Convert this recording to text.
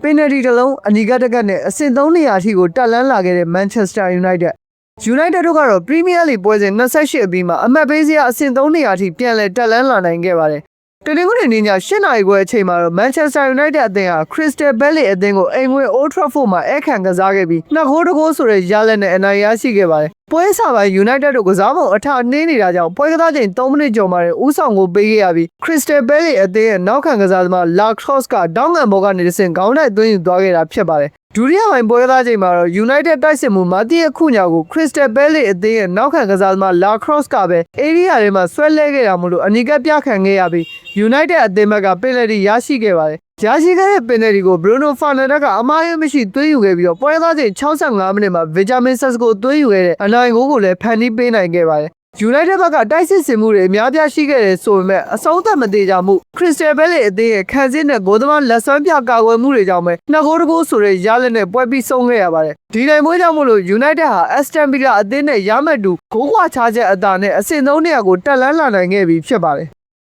ပင်နယ်တီတစ်လုံးအနီးကပ်တက်နဲ့အဆင့်3နေရာထိကိုတက်လန်းလာခဲ့တဲ့ Manchester United တို့ကတော့ Premier League ပွဲစဉ်28အပြီးမှာအမှတ်ပေးစရာအဆင့်3နေရာထိပြန်လည်တက်လန်းလာနိုင်ခဲ့ပါတယ်။တနင်္ဂနွေနေ့ည8နာရီခွဲအချိန်မှာတော့ Manchester United အသင်းဟာ Crystal Palace အသင်းကိုအိမ်ဝင် Old Trafford မှာအခမ်းကစားခဲ့ပြီး2ဂိုးဆိုတဲ့ရလဒ်နဲ့အနိုင်ရရှိခဲ့ပါတယ်။ပွဲစားပိုင်း United တို့ကစားပုံအထနှင်းနေတာကြောင့်ပွဲကစားချိန်3မိနစ်ကျော်မှာဦးဆောင်ကိုပေးခဲ့ရပြီး Crystal Palace အသင်းရဲ့နောက်ခံကစားသမား La Cross ကတောင်းငံဘောကနေတဆင့်ခေါင်းတိုက်သွင်းယူသွားခဲ့တာဖြစ်ပါတယ်။ဒုတိယပိုင်းပွဲကစားချိန်မှာတော့ United တိုက်စစ်မှုမာတီရဲ့ခုညာကို Crystal Palace အသင်းရဲ့နောက်ခံကစားသမား La Cross ကပဲ area ထဲမှာဆွဲလဲခဲ့တာမို့လို့အနီးကပ်ပြခံခဲ့ရပြီး United အသင်းဘက်ကပင်နယ်တီရရှိခဲ့ပါတယ်။ရရှိခဲ့တဲ့ပင်နယ်တီကို Bruno Fernandes ကအမှားယွင်းမရှိသွင်းယူခဲ့ပြီးတော့ပွဲသားချိန်65မိနစ်မှာ Benjamin Sesko သွင်းယူခဲ့တဲ့အနိုင်ဂိုးကိုလည်းဖန်တီးပေးနိုင်ခဲ့ပါတယ်။ United ဘက်ကတိုက်စစ်ဆင်မှုတွေအများပြားရှိခဲ့တယ်ဆိုပေမဲ့အဆုံးသတ်မသေးကြမှု Crystal Palace အသင်းရဲ့ခံစစ်နဲ့ဂိုးသမားလက်စွမ်းပြကာကွယ်မှုတွေကြောင့်ပဲ2ဂိုးဆိုတဲ့ရလဒ်နဲ့ပွဲပြီးဆုံးခဲ့ရပါတယ်။ဒီနိုင်ပွဲကြောင့်မို့လို့ United ဟာ Aston Villa အသင်းနဲ့ရမှတ်တူဂိုးကွာခြားချက်အသာနဲ့အဆင့်3နေရာကိုတက်လန်းလာနိုင်ခဲ့ပြီဖြစ်ပါတယ်